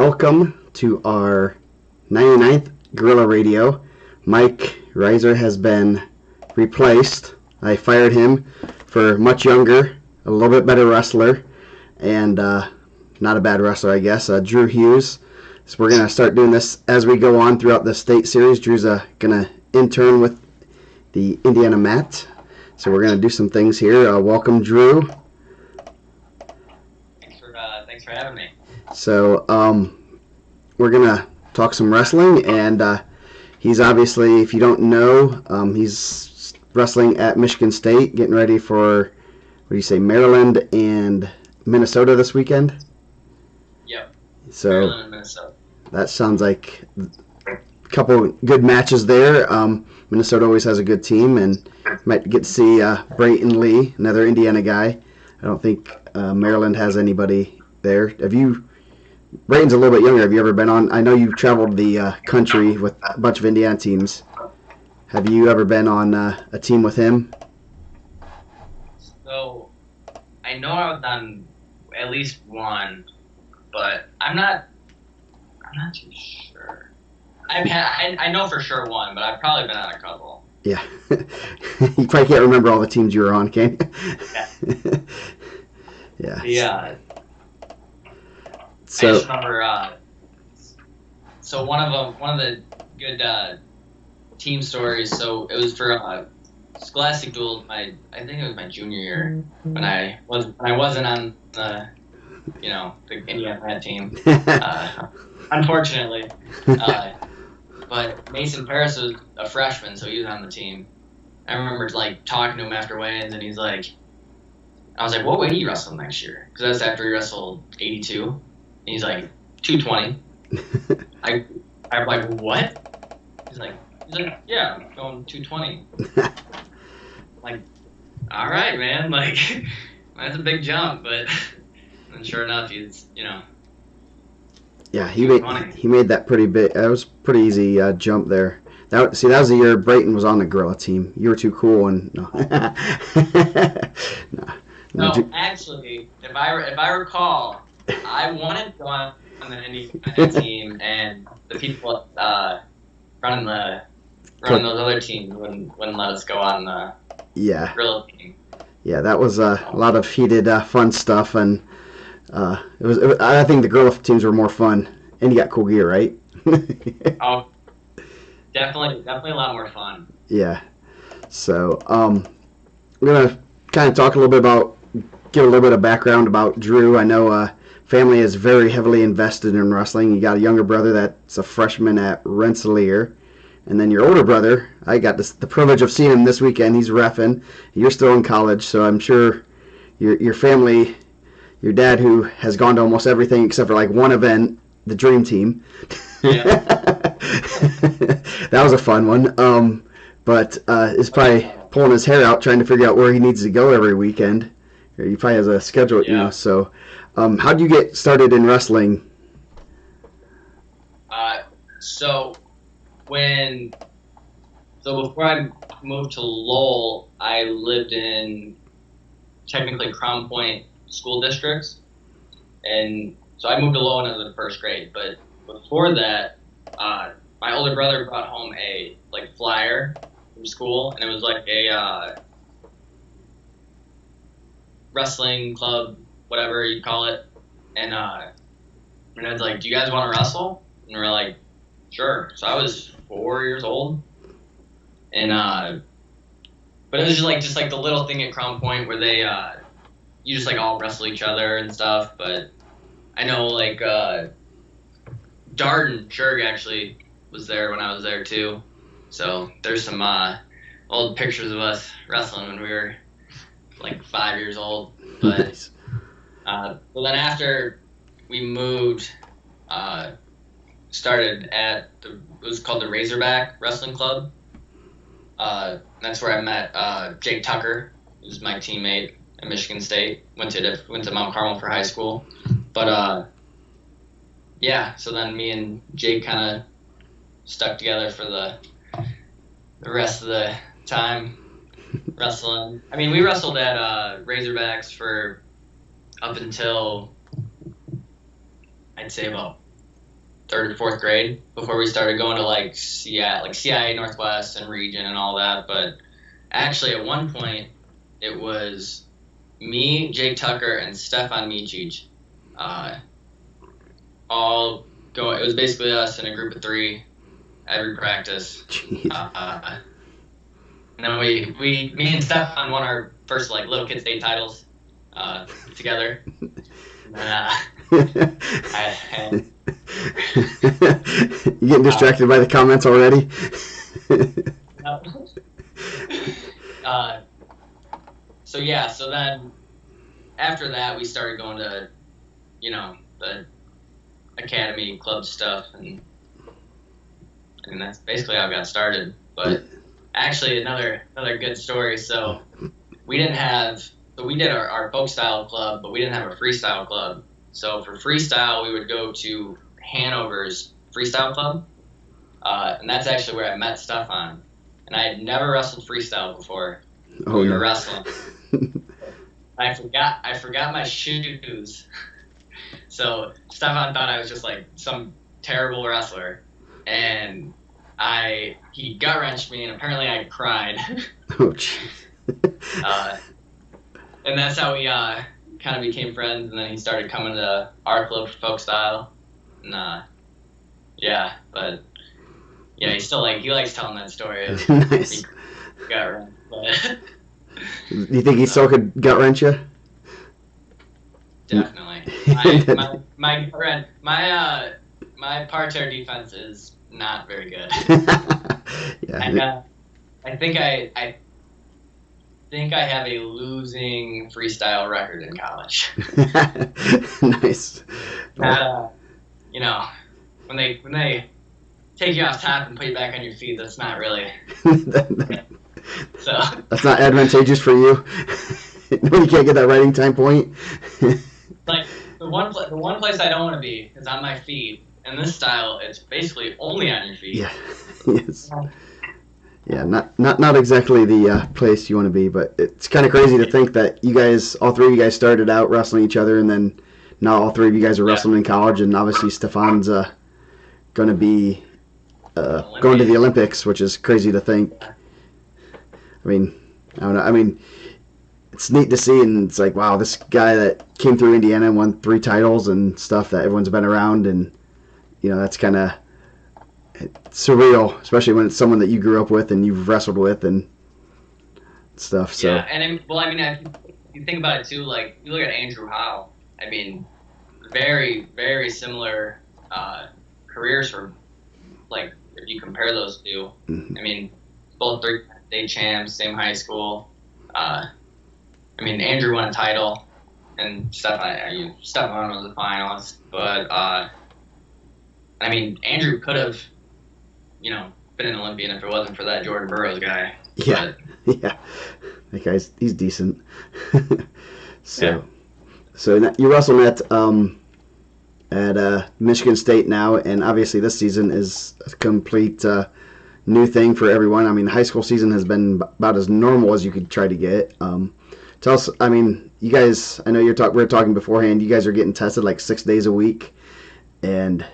Welcome to our 99th Guerrilla Radio. Mike Reiser has been replaced. I fired him for much younger, a little bit better wrestler, and not a bad wrestler, I guess, Drew Hughes. So we're going to start doing this as we go on throughout the state series. Drew's going to intern with the Indiana Mat. So we're going to do some things here. Welcome, Drew. Thanks for having me. So we're going to talk some wrestling, and he's obviously, if you don't know, he's wrestling at Michigan State, getting ready for, what do you say, Maryland and Minnesota this weekend? Yep. So Maryland and Minnesota. That sounds like a couple good matches there. Minnesota always has a good team, and might get to see Brayton Lee, another Indiana guy. I don't think Maryland has anybody there. Brayton's a little bit younger. Have you ever been on? I know you've traveled the country with a bunch of Indiana teams. Have you ever been on a team with him? So, I know I've done at least one, but I'm not too sure. I know for sure one, but I've probably been on a couple. Yeah. You probably can't remember all the teams you were on, can you? Yeah. Yeah. So, I just remember, so one of the good team stories, so it was for Scholastic Duel, I think it was my junior year, when I wasn't on the Indiana Mat team, unfortunately. But Mason Paris was a freshman, so he was on the team. I remember talking to him after weigh-ins, and I was like, what weight do you wrestle next year? Because that's after he wrestled 82. And he's like, 220. I'm like, what? He's like, yeah, I'm going 220. I'm like, all right, man. That's a big jump, but and sure enough, he's, Yeah, he made that pretty big. That was a pretty easy jump there. That was the year Brayton was on the Gorilla team. You were too cool, and no. No, actually, if I recall, I wanted to go on the Indiana team, and the people running those other teams wouldn't let us go on the Gorilla team. Yeah, that was a lot of heated, fun stuff, and I think the Gorilla teams were more fun, and you got cool gear, right? Oh, definitely a lot more fun. Yeah. So, we're gonna kind of talk a little bit give a little bit of background about Drew. I know family is very heavily invested in wrestling. You got a younger brother that's a freshman at Rensselaer, and then your older brother, I got the privilege of seeing him this weekend. He's reffing. You're still in college, so I'm sure your family, your dad, who has gone to almost everything except for one event, the Dream Team. Yeah. That was a fun one. But is probably pulling his hair out trying to figure out where he needs to go every weekend. He probably has a schedule, So, how did you get started in wrestling? So before I moved to Lowell, I lived in technically Crown Point school districts, and so I moved to Lowell when I was in first grade. But before that, my older brother brought home a flyer from school, and it was a wrestling club, whatever you call it. And my dad's like, "Do you guys want to wrestle?" And we're like, "Sure." So I was 4 years old, and but it was just the little thing at Crown Point where they you just all wrestle each other and stuff. But I know Darden Shurg actually was there when I was there too. So there's some old pictures of us wrestling when we were 5 years old. But Nice. so then after we moved, started at it was called the Razorback Wrestling Club. That's where I met Jake Tucker, who's my teammate at Michigan State. Went to Mount Carmel for high school, but yeah. So then me and Jake kind of stuck together for the rest of the time wrestling. I mean, we wrestled at Razorbacks for up until I'd say about third or fourth grade before we started going to like CIA Northwest and region and all that. But actually, at one point, it was me, Jake Tucker, and Stefan Micic. All go. It was basically us in a group of 3 every practice. Jeez. And then me and Stefan won our first like little kid state titles together. You getting distracted by the comments already? So then after that we started going to, the academy club stuff, and that's basically how it got started. But actually another good story. So we did our folk style club, but we didn't have a freestyle club. So for freestyle, we would go to Hanover's freestyle club, and that's actually where I met Stefan. And I had never wrestled freestyle before. Oh, we no. were wrestling. I forgot my shoes. So Stefan thought I was just like some terrible wrestler, and he gut wrenched me, and apparently I cried. Oh, jeez. And that's how we kind of became friends, and then he started coming to our club for folk style. And he still he likes telling that story of Nice. gut wrench. But Do you think he still could gut wrench you? definitely. My parterre defense is not very good. Yeah. I think I have a losing freestyle record in college. Nice. When they take you off top and put you back on your feet, that's not really. So that's not advantageous for you. When you can't get that writing time point. like the one place I don't want to be is on my feet. In this style, it's basically only on your feet. Yeah. Yes. Yeah, not exactly the place you want to be, but it's kind of crazy to think that all 3 of you guys started out wrestling each other, and then now all 3 of you guys are wrestling in college, and obviously Stefan's going to be going to the Olympics, which is crazy to think. I mean, I don't know. I mean, it's neat to see, and it's like, wow, this guy that came through Indiana and won 3 titles and stuff that everyone's been around, and that's kind of surreal, especially when it's someone that you grew up with and you've wrestled with and stuff. So yeah, and if you think about it too, like you look at Andrew Howe. I mean, very very similar careers for like if you compare those 2. Mm-hmm. I mean, both 3 state champs, same high school. Andrew won a title, and Stefan was a finalist, but Andrew could have, been an Olympian if it wasn't for that Jordan Burroughs guy. Yeah, yeah, that he's decent. So you wrestle at Michigan State now, and obviously this season is a complete new thing for everyone. I mean, high school season has been about as normal as you could try to get. Tell us, you guys, I know we were talking beforehand, you guys are getting tested like 6 days a week, and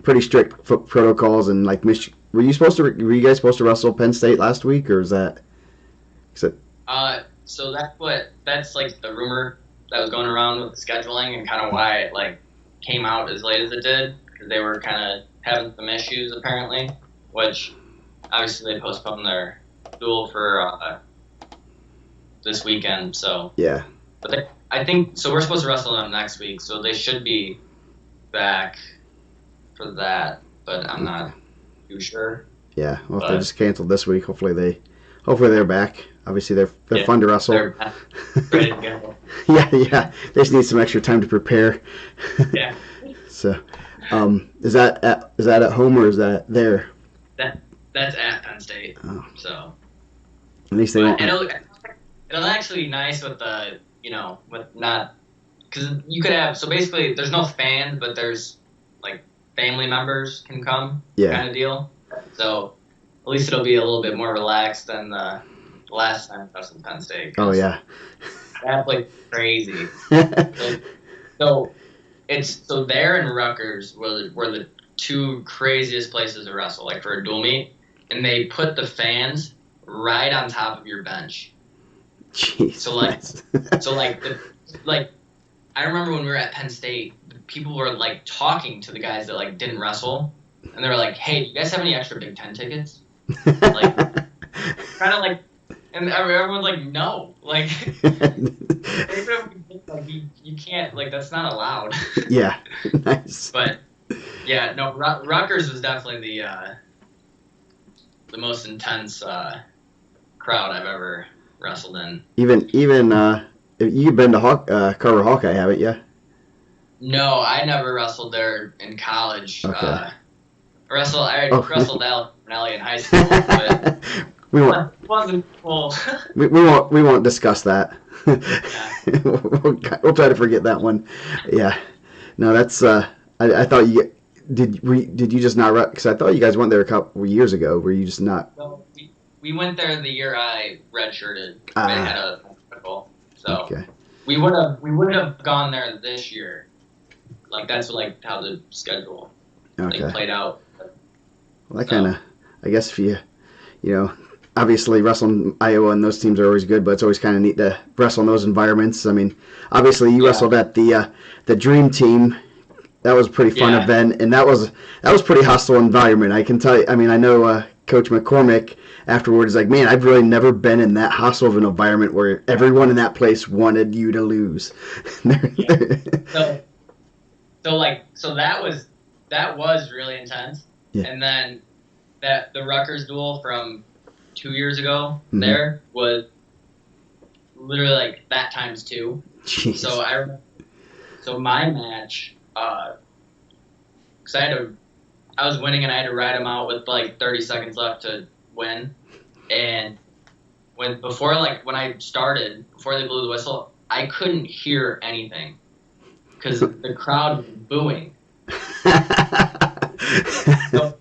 pretty strict protocols, and like were you guys supposed to wrestle Penn State last week, or is that? So that's like the rumor that was going around with the scheduling, and kind of why it like came out as late as it did, because they were kind of having some issues apparently, which obviously they postponed their duel for this weekend. So yeah, but I think so. We're supposed to wrestle them next week, so they should be back for that, but I'm not too sure. Yeah, well, if they just canceled this week, hopefully they're back. Obviously, they're fun to wrestle. They're ready to go. Yeah. They just need some extra time to prepare. Yeah. So, is that at home or is that there? That's at Penn State. Oh. So. At least they won't. It'll actually be nice with the with not, because you could have, so basically there's no fans, but there's like family members can come. Yeah. Kind of deal. So at least it'll be a little bit more relaxed than the last time I was in Penn State. Oh yeah. That played crazy. So there in Rutgers were the two craziest places to wrestle, like for a dual meet, and they put the fans right on top of your bench. Jeez. So like, Nice. like I remember when we were at Penn State, people were like talking to the guys that like didn't wrestle, and they were like, "Hey, do you guys have any extra Big Ten tickets?" Like, kind of like, and everyone's like, "No, like, you can't, like, that's not allowed." Yeah, nice. But yeah, no, Rutgers was definitely the most intense crowd I've ever wrestled in. Even you've been to Carver Hawkeye, haven't you? No, I never wrestled there in college. Okay. I wrestled Al Nelly in high school, but we won't. it wasn't cool. we won't discuss that. Yeah. we'll try to forget that one. Yeah. No, that's. I thought you did. Did you just not? Because I thought you guys went there a couple years ago. Were you just not? So we went there the year I redshirted. They had a medical, so Okay. we would have gone there this year. Like that's like how the schedule played out. Well, that kind of. I guess if you obviously wrestling Iowa and those teams are always good, but it's always kind of neat to wrestle in those environments. I mean, obviously you wrestled at the Dream Team. That was a pretty fun event, and that was pretty hostile environment. I can tell you. I mean, I know Coach McCormick afterwards is like, man, I've really never been in that hostile of an environment where everyone in that place wanted you to lose. So that was really intense. Yeah. And then the Rutgers Duel from 2 years ago there was literally like that times two. Jeez. So my match, because I was winning and I had to ride him out with like 30 seconds left to win, and when I started, before they blew the whistle, I couldn't hear anything because the crowd was booing. So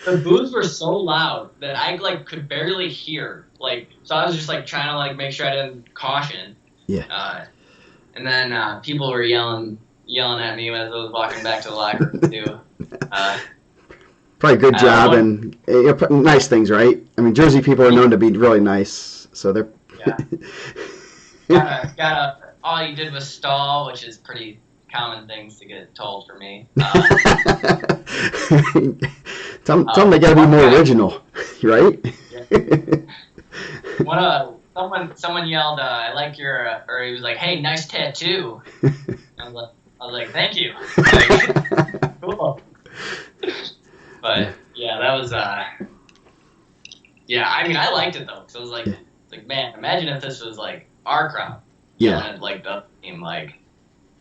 the boos were so loud that I like could barely hear. Like, so I was just like trying to like make sure I didn't caution. Yeah. And then people were yelling at me as I was walking back to the locker room too. Probably good job and nice things, right? I mean, Jersey people are known to be really nice, so they're. Got all you did was stall, which is pretty common things to get told for me. Tell them they gotta be more original, right? Someone yelled, "I like your," or he was like, "Hey, nice tattoo." I was like, "Thank you." Like, cool. But yeah, that was yeah. I mean, I liked it though, because I was like, man, imagine if this was like our crowd yelling at like the team, like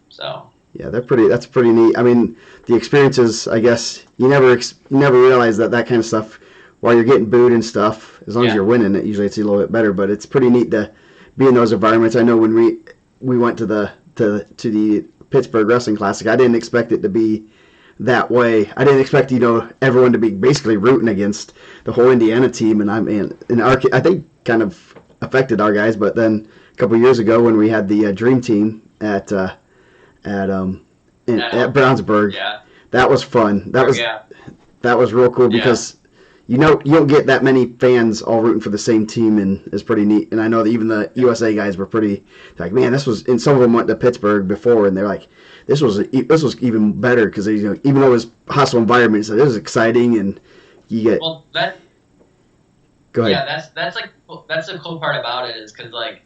so. Yeah, that's pretty neat. I mean, the experiences, I guess, you never realize that kind of stuff while you're getting booed and stuff. As long as you're winning, usually it's a little bit better. But it's pretty neat to be in those environments. I know when we went to the Pittsburgh Wrestling Classic, I didn't expect it to be that way. I didn't expect everyone to be basically rooting against the whole Indiana team, and I think kind of affected our guys. But then a couple of years ago when we had the Dream Team at Brownsburg, that was fun. That was real cool because you don't get that many fans all rooting for the same team, and it's pretty neat. And I know that even the USA guys were pretty like, man, this was. And some of them went to Pittsburgh before, and they're like, this was even better because even though it was hostile environments, it was exciting, and you get. Well, that. Go ahead. Yeah, that's the cool part about it is because like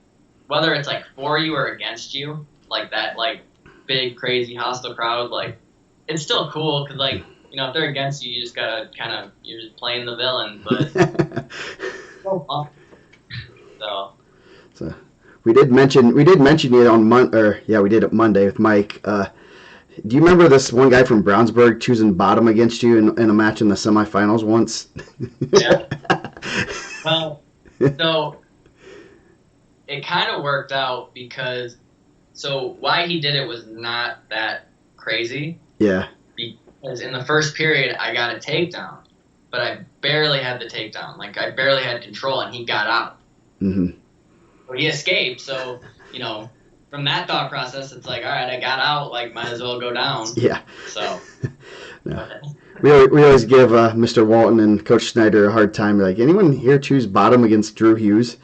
whether it's like for you or against you, like that like big crazy hostile crowd, like it's still cool because like if they're against you, you just gotta you're just playing the villain, but so fun. So we did mention it on we did it Monday with Mike. Do you remember this one guy from Brownsburg choosing bottom against you in a match in the semifinals once? Yeah. Well, so it kind of worked out because why he did it was not that crazy. Yeah. Because in the first period, I got a takedown, but I barely had the takedown. Like, I barely had control, and he got out. Mm-hmm. So he escaped, so, from that thought process, it's like, all right, I got out, like, might as well go down. Yeah. So, No. We always give Mr. Walton and Coach Snyder a hard time. Like, anyone here choose bottom against Drew Hughes?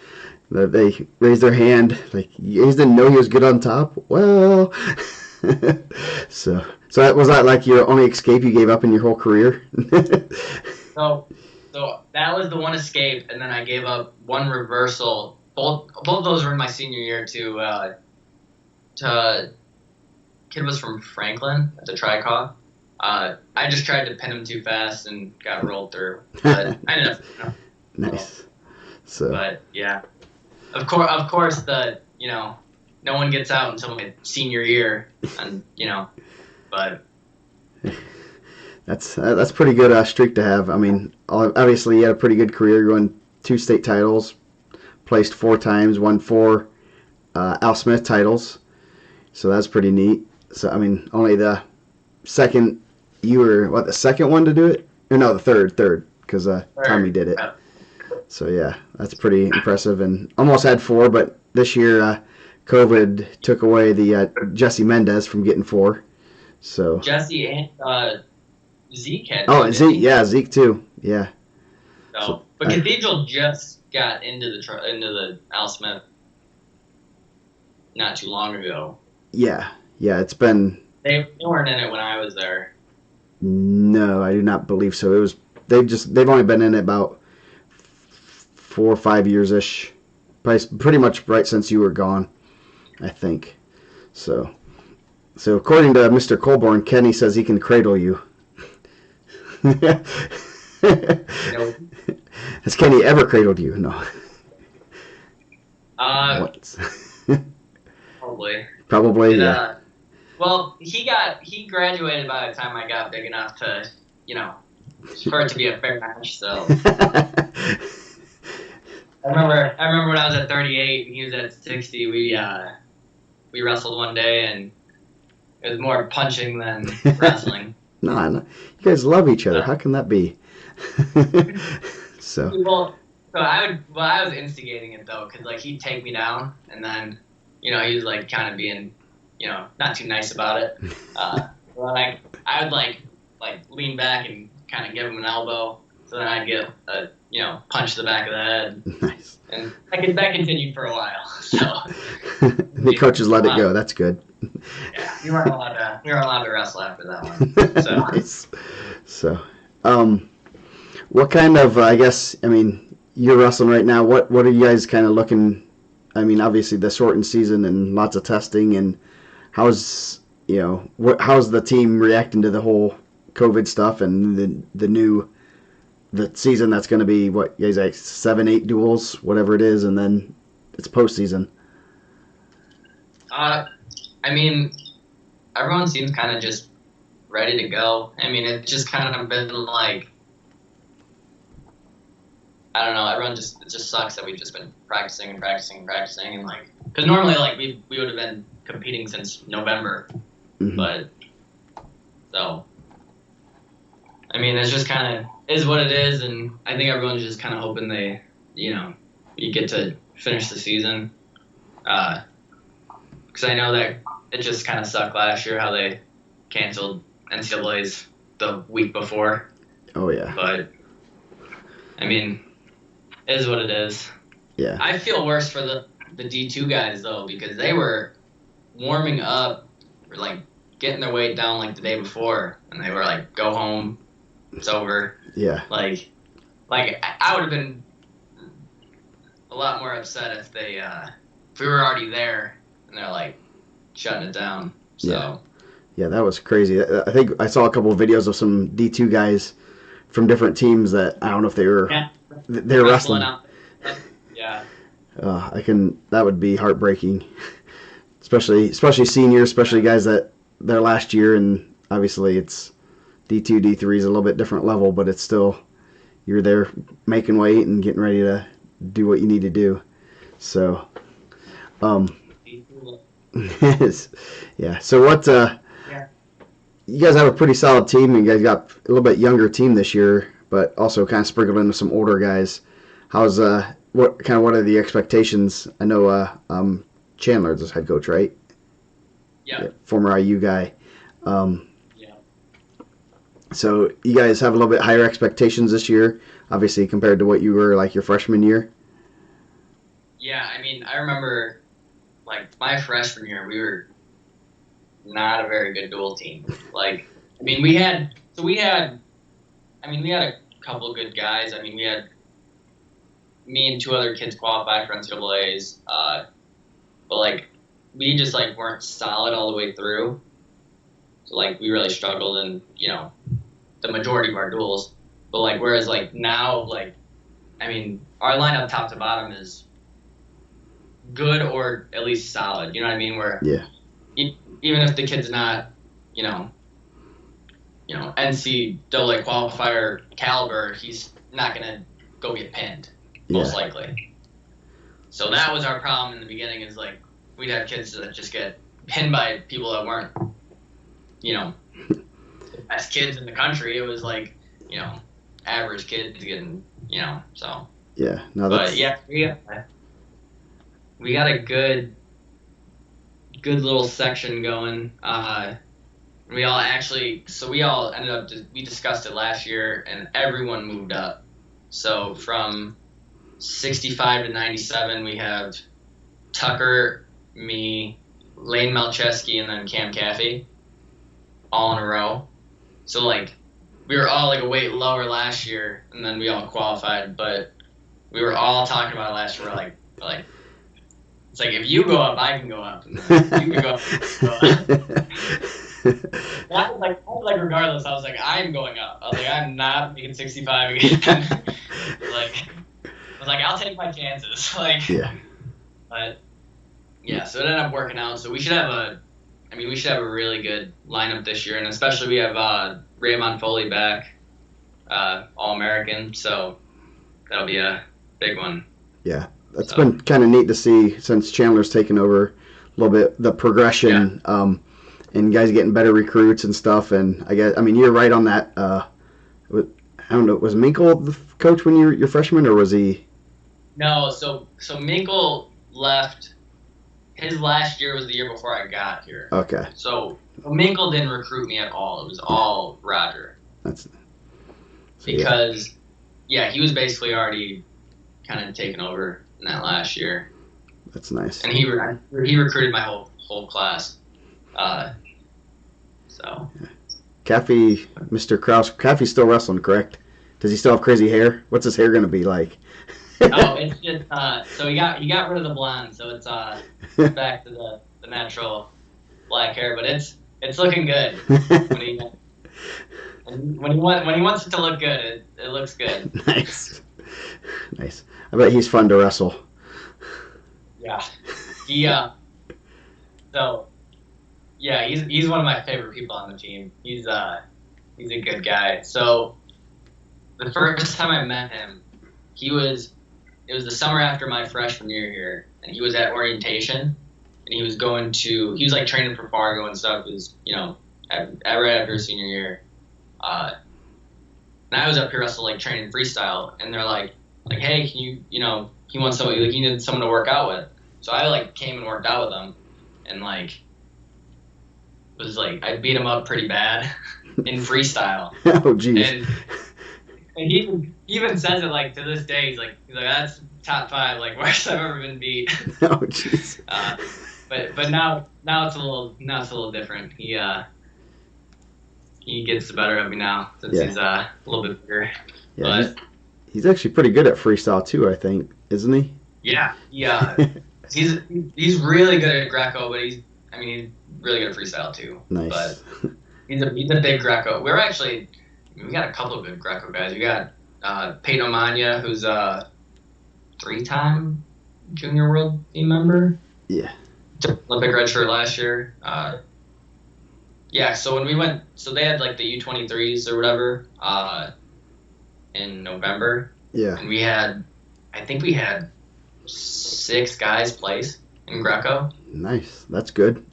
They raised their hand. Like, you guys didn't know he was good on top? Well, was that like your only escape you gave up in your whole career? so, so that was the one escape, and then I gave up one reversal. Both those were in my senior year to kid was from Franklin at the Tri-Caw. I just tried to pin him too fast and got rolled through. But I ended up. Nice. So. But yeah, of course, no one gets out until my senior year, and but that's pretty good streak to have. I mean, obviously you had a pretty good career. You won 2 state titles, placed 4 times, won 4 Al Smith titles. So that's pretty neat. So I mean, only the second. You were the second one to do it? Or no, the third, because Tommy did it. So yeah, that's pretty impressive. And almost had 4, but this year COVID took away the Jesse Mendez from getting 4. So Jesse and Zeke had. Oh, and Zeke too. Yeah. But Cathedral just got into the Al Smith not too long ago. Yeah, it's been. They weren't in it when I was there. No, I do not believe so. They've only been in it about 4 or 5 years ish, pretty much right since you were gone, I think. So according to Mr. Colborn, Kenny says he can cradle you. Has Kenny ever cradled you? No. Once. Probably. Yeah. Well, he graduated by the time I got big enough to, for it to be a fair match. So I remember when I was at 38 and he was at 60. We wrestled one day and it was more punching than wrestling. No, you guys love each other. How can that be? Well, I was instigating it though, because like he'd take me down and then he was like kind of being. Not too nice about it. I would like lean back and kind of give him an elbow, so then I'd get a punch to the back of the head. Nice. And that continued for a while. So the coaches let it go. That's good. Yeah, we weren't allowed to wrestle after that one. So nice. So, what kind of you're wrestling right now. What are you guys kind of looking? I mean, obviously the shortened season and lots of testing and. How's the team reacting to the whole COVID stuff and the season that's going to be what you guys like 7-8 duels, whatever it is, and then it's postseason. I mean, everyone seems kind of just ready to go. I mean, it's just kind of been like, I don't know. Everyone it just sucks that we've just been practicing and like, because normally like we would have been competing since November, but so I mean it's just kind of is what it is, and I think everyone's just kind of hoping they you get to finish the season, because I know that it just kind of sucked last year how they canceled NCAA's the week before. Oh yeah. But I mean, it is what it is. Yeah. I feel worse for the D2 guys though, because they were warming up or like getting their weight down like the day before, and they were like, "Go home, it's over." Yeah. Like I would have been a lot more upset if we were already there and they're like shutting it down. So. Yeah, that was crazy. I think I saw a couple of videos of some D2 guys from different teams that I don't know if they were they're wrestling. Yeah. That would be heartbreaking. Especially seniors, especially guys that their last year, and obviously it's D2, D3 is a little bit different level, but it's still you're there making weight and getting ready to do what you need to do. So, yeah. So what? You guys have a pretty solid team. You guys got a little bit younger team this year, but also kind of sprinkled in with some older guys. How's what are the expectations? I know Chandler's the head coach, right? Yeah. Former IU guy. Yeah. So you guys have a little bit higher expectations this year, obviously, compared to what you were like your freshman year. Yeah, I mean, I remember like my freshman year, we were not a very good dual team. Like, I mean, we had a couple good guys. I mean, we had me and two other kids qualified for NCAAs, but like we just like weren't solid all the way through. So like we really struggled in the majority of our duels. But like whereas like now like I mean our lineup top to bottom is good or at least solid. You know what I mean? Where Yeah. Even if the kid's not you know NCAA qualifier caliber, he's not gonna go get pinned most likely. So that was our problem in the beginning. Is like we'd have kids that just get pinned by people that weren't the best kids in the country. It was like average kids getting so. Yeah. No, that's. But yeah, we got a good little section going. We all ended up, we discussed it last year, and everyone moved up. So from 65 to 97, we have Tucker, me, Lane Malcheski, and then Cam Caffey, all in a row. So like we were all like a weight lower last year, and then we all qualified. But we were all talking about it last year. We're like it's like if you go up, I can go up. And then you can go up. I was like, regardless, I was like, I'm going up. I was like, I'm not making 65 again. I was like, I'll take my chances. But yeah, so it ended up working out. So we should have a really good lineup this year, and especially we have Raymond Foley back, All-American. So that'll be a big one. Yeah, that's been kind of neat to see since Chandler's taken over a little bit, the progression. Yeah. And guys getting better recruits and stuff. And you're right on that. I don't know, was Minkle the coach when you were your freshman, or was he? No, so Minkle left. His last year was the year before I got here. Okay. So Minkle didn't recruit me at all. It was all Roger. Because he was basically already kind of taken over in that last year. That's nice. And he recruited my whole class. So. Caffey, Mr. Kraus, Caffey's still wrestling, correct? Does he still have crazy hair? What's his hair going to be like? Oh, it's just so he got rid of the blonde, so it's back to the natural black hair, but it's looking good. When he wants it to look good, it looks good. Nice. I bet he's fun to wrestle. Yeah. He's one of my favorite people on the team. He's a good guy. So the first time I met him, it was the summer after my freshman year here, and he was at orientation, and he was like training for Fargo and stuff. It was right after his senior year, and I was up here also like training freestyle, and they're like hey, can you he wants somebody, like he needed someone to work out with, so I like came and worked out with him, and like was like I beat him up pretty bad in freestyle. Oh jeez. And he even says it like to this day. He's like that's top 5 like worst I've ever been beat. Oh jeez. But now it's a little different. He gets the better of me now since he's a little bit bigger. Yeah, but he's actually pretty good at freestyle too, I think, isn't he? Yeah. He's really good at Greco, but he's really good at freestyle too. Nice. But he's a big Greco. We got a couple of good Greco guys. We got Peyton Omania, who's a 3-time junior world team member. Yeah. Olympic redshirt last year. So when we went, so they had like the U23s or whatever in November. Yeah. And I think we had 6 guys place in Greco. Nice. That's good.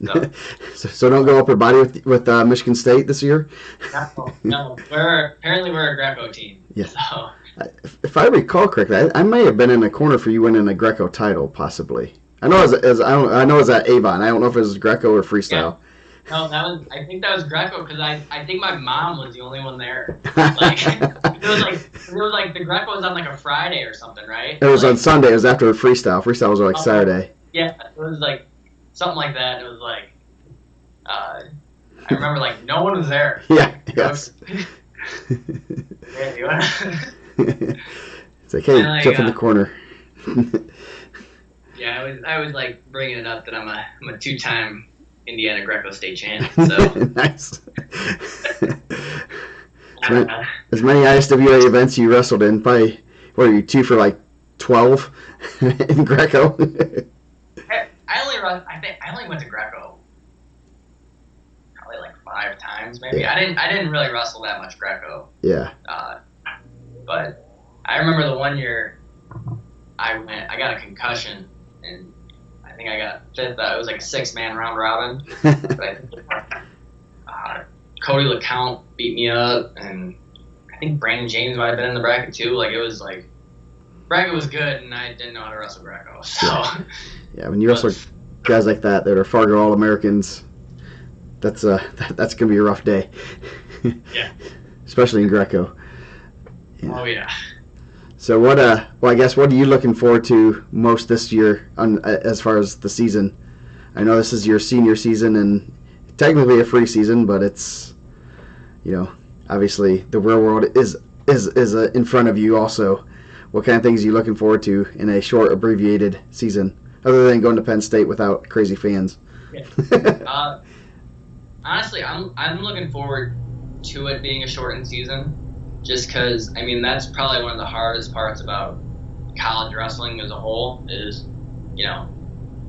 So don't go upper body with Michigan State this year? No. We're a Greco team. Yeah. So. If I recall correctly, I may have been in a corner for you winning a Greco title, possibly. I know I know it was at Avon. I don't know if it was Greco or Yeah. freestyle. No, I think that was Greco because I think my mom was the only one there. Like it was like the Greco was on like a Friday or something, right? It was on Like Sunday. It was after freestyle. Freestyle was like okay, Saturday. yeah, it was like something like that. It was like I remember like no one was there. Yeah. Like, Yes. yeah, you wanna- It's like, hey, and like jump in the corner. yeah, I was like bringing it up that I'm a 2-time Indiana Greco state champ. So Nice. uh, As many ISWA events you wrestled in, probably, what are you, 2 for like 12 in Greco? I only went to Greco probably like 5 times maybe. Yeah. I didn't really wrestle that much Greco. Yeah. But I remember the one year I got a concussion and I think I got fifth. It was like a 6-man round robin. But I think Cody LeCount beat me up, and I think Brandon James might have been in the bracket too. Like it was like bracket was good, and I didn't know how to wrestle Greco. So Yeah, when you wrestle guys like that are Fargo All-Americans, that's gonna be a rough day. Yeah. Especially in Greco. Yeah. Oh yeah. So what? Well, I guess what are you looking forward to most this year as far as the season? I know this is your senior season and technically a free season, but it's obviously the real world is in front of you also. What kind of things are you looking forward to in a short abbreviated season, other than going to Penn State without crazy fans? Yeah. Honestly, I'm looking forward to it being a shortened season, just because that's probably one of the hardest parts about college wrestling as a whole is,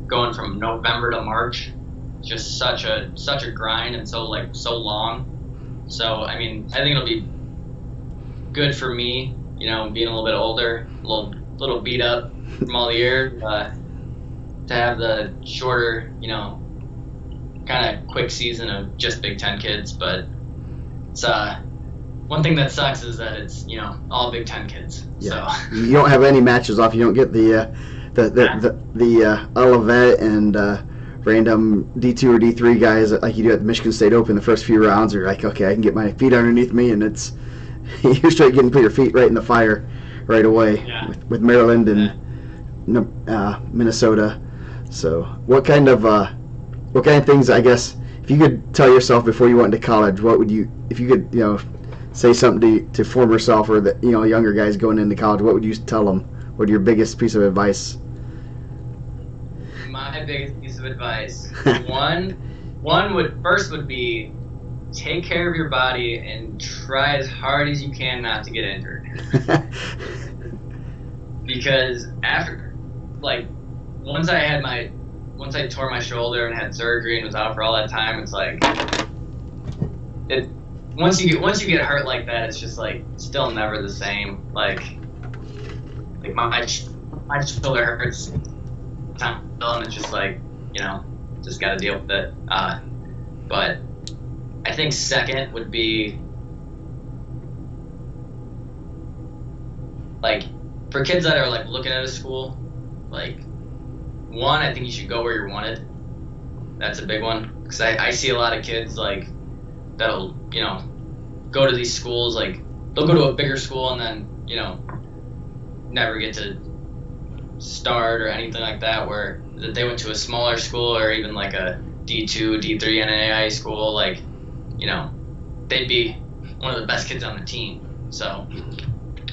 going from November to March, just such a grind and so long. So I think it'll be good for me, being a little bit older, a little beat up from all the years, to have the shorter, kind of quick season of just Big Ten kids. But it's one thing that sucks is that it's all Big Ten kids. Yeah. So You don't have any matches off. You don't get the Olivet and random D2 or D3 guys like you do at the Michigan State Open. The first few rounds are like, okay, I can get my feet underneath me, and it's you're straight getting put your feet right in the fire right away. Yeah. with Maryland and Minnesota. So what kind of things, I guess, if you could tell yourself before you went into college, what would you, if you could say something to former self or the younger guys going into college, what would you tell them? What your biggest piece of advice? My biggest piece of advice, one would be take care of your body and try as hard as you can not to get injured. Because after, once I tore my shoulder and had surgery and was out for all that time, it's like once you get hurt like that, it's just like still never the same. Like my shoulder hurts, and it's just like just got to deal with it. But I think second would be for kids that are looking at a school, one, I think you should go where you're wanted. That's a big one, because I see a lot of kids that'll go to these schools, they'll go to a bigger school and then never get to start or anything like that, where they went to a smaller school or even like a D2, D3 NAIA school, they'd be one of the best kids on the team. So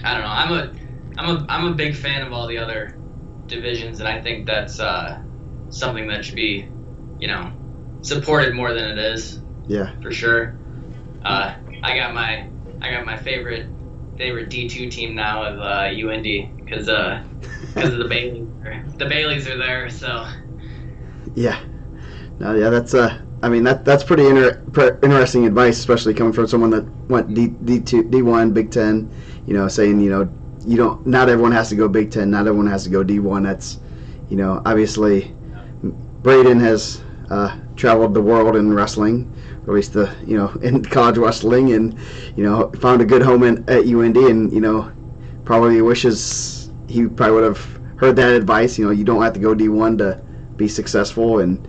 I don't know. I'm a big fan of all the other divisions, and I think that's something that should be supported more than it is. Yeah, for sure. I got my favorite D2 team now of UND because of the Baileys. The Baileys are there, so. Yeah. No, yeah, that's that's pretty interesting advice, especially coming from someone that went D2, D1, Big Ten. Saying you don't. Not everyone has to go Big Ten. Not everyone has to go D1. That's obviously Braden has traveled the world in wrestling, or at least in college wrestling, and found a good home at UND, and probably wishes he probably would have heard that advice. You don't have to go D1 be successful, and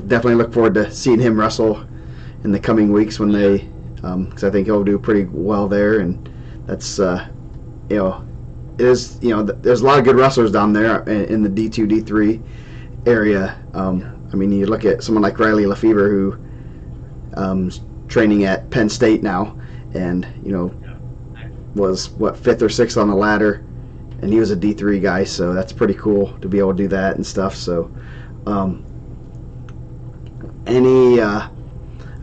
definitely look forward to seeing him wrestle in the coming weeks when they, because I think he'll do pretty well there, and that's it is there's a lot of good wrestlers down there in the D2 D3 area. I mean, you look at someone like Riley Lefevre, who is training at Penn State now, and was fifth or sixth on the ladder, and he was a D3 guy, so that's pretty cool to be able to do that and stuff. So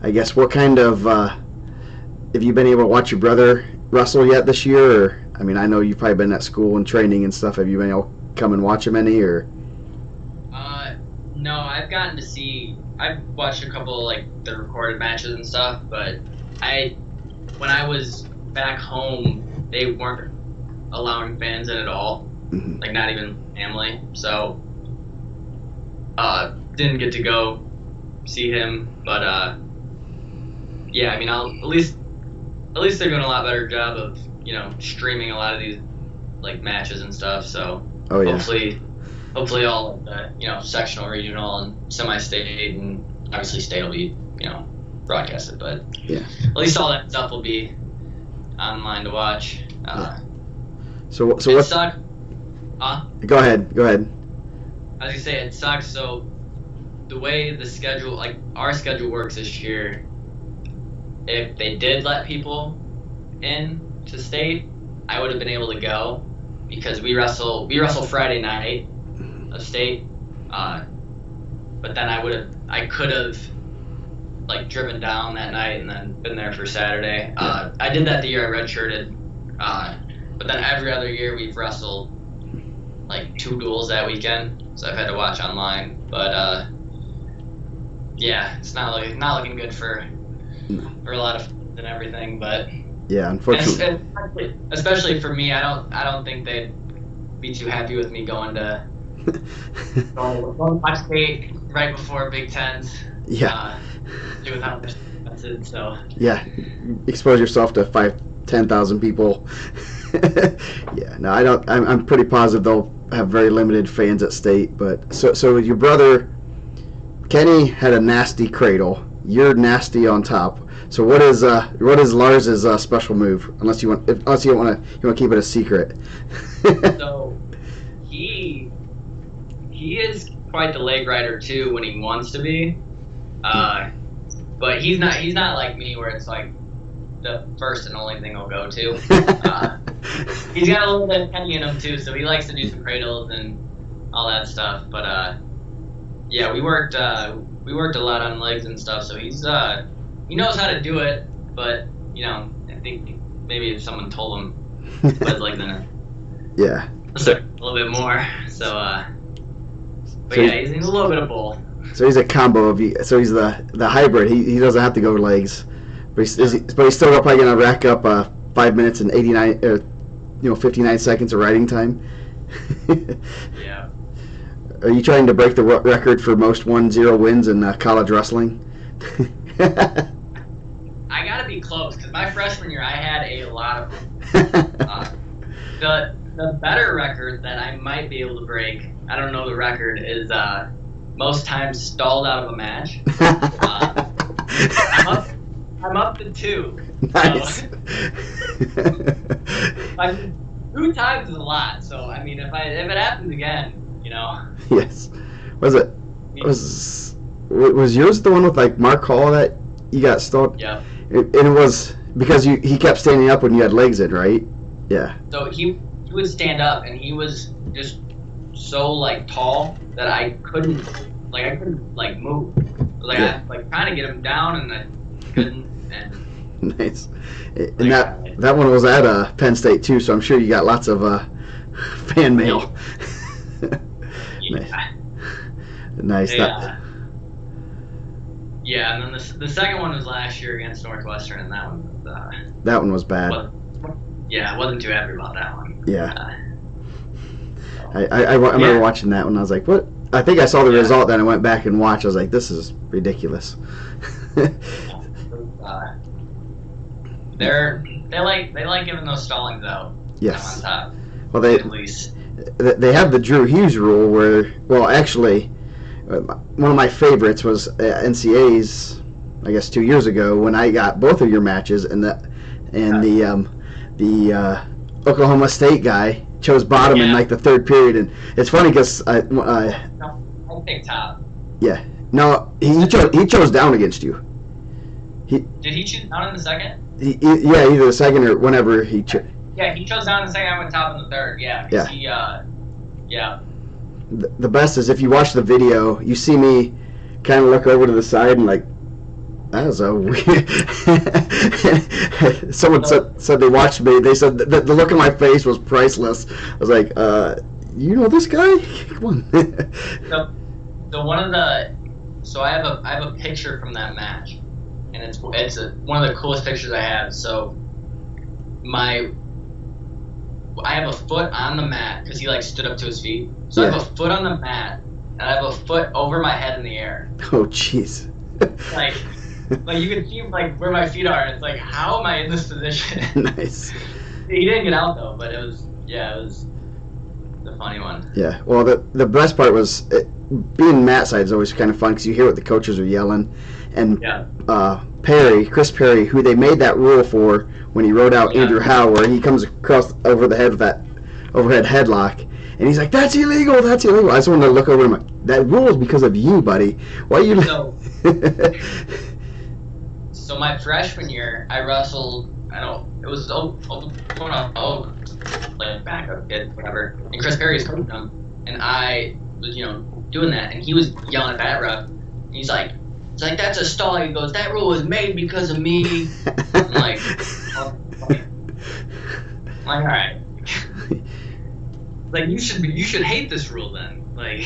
I guess, what kind of have you been able to watch your brother wrestle yet this year? Or, I mean, I know you've probably been at school and training and stuff. Have you been able to come and watch him any? Or no, I've watched a couple like the recorded matches and stuff, but when I was back home, they weren't allowing fans in at all, like not even family. So didn't get to go see him, but yeah, I mean, at least they're doing a lot better job of streaming a lot of these like matches and stuff. So hopefully all of the sectional, regional, and semi-state, and obviously state will be broadcasted. But yeah, at least all that stuff will be online to watch. So what sucks? Go ahead. I was gonna say it sucks. So the way the schedule, like our schedule works this year, if they did let people in to state, I would have been able to go because we wrestle Friday night of state, but then I could have like driven down that night and then been there for Saturday. I did that the year I redshirted, but then every other year we've wrestled like 2 duels that weekend, so I've had to watch online. But yeah, it's not looking good for a lot of and everything. But yeah, unfortunately, especially for me, I don't think they'd be too happy with me going to watch state right before Big Tens. Yeah. Doing how much expensive, so. Yeah, expose yourself to 5,000-10,000 people. Yeah, no, I don't. I'm pretty positive they'll have very limited fans at state. But so your brother Kenny had a nasty cradle. You're nasty on top. So what is Lars's special move? Unless you want to keep it a secret. So he is quite the leg rider too when he wants to be. But he's not like me where it's like the first and only thing I'll go to. He's got a little bit of Kenny in him too, so he likes to do some cradles and all that stuff. But yeah, we worked a lot on legs and stuff, so he knows how to do it. But I think maybe if someone told him put his legs in it, yeah, a little bit more. So but yeah, he's a little bit of both. So he's a combo of you. So he's the hybrid. He doesn't have to go legs, but he's still probably gonna rack up 5 minutes and 59 seconds of riding time. Yeah. Are you trying to break the record for most 1-0 wins in college wrestling? I gotta be close because my freshman year I had a lot of them. The better record that I might be able to break, I don't know the record, is most times stalled out of a match. I'm up to 2. Nice. So, I mean, 2 times is a lot. So I mean, if it happens again, Yes. Was yours the one with like Mark Hall that you got stalled? Yeah. And it was because he kept standing up when you had legs in, right? Yeah. So he would stand up, and he was just so like tall that I couldn't move. Yeah. I trying to get him down, and I couldn't. And nice. And that one was at Penn State too, so I'm sure you got lots of fan mail. Yeah. Nice. Yeah, and then the second one was last year against Northwestern, and that one was bad. I wasn't too happy about that one. Yeah. I remember watching that one. I was like, "What?" I think I saw the result, then I went back and watched. I was like, "This is ridiculous." They like giving those stallings out. Yes. On top. Well, at least. they have the Drew Hughes rule where, well, actually, one of my favorites was NCAA's, I guess 2 years ago when I got both of your matches, and the Oklahoma State guy chose bottom in like the third period, and it's funny because I picked top. Yeah, no, he chose down against you. Did he choose down in the second? Yeah, either the second or whenever he chose. Yeah, he chose down in the second. I went top in the third. Yeah. Yeah. The best is if you watch the video, you see me kind of look over to the side and like, that was a weird. Someone said they watched me. They said the look on my face was priceless. I was like, you know this guy? Come on. So I have a picture from that match, and it's one of the coolest pictures I have. So I have a foot on the mat because he like stood up to his feet. So I have a foot on the mat, and I have a foot over my head in the air. Oh jeez. Like you can see like where my feet are, and it's like, how am I in this position? Nice. He didn't get out though, but it was the funny one. Yeah. Well, the best part was being mat side is always kind of fun because you hear what the coaches are yelling, and Chris Perry, who they made that rule for when he wrote out Andrew Howe, where he comes across over the head with that overhead headlock, and he's like, "That's illegal! That's illegal!" I just wanted to look over him. That rule is because of you, buddy. Why are you? So my freshman year, I wrestled. It was like backup kid, whatever. And Chris Perry was coaching him, and I was doing that, and he was yelling at that ref. And he's like, "That's a stall." He goes, "That rule was made because of me." I'm like, all right. Like you should hate this rule then. Like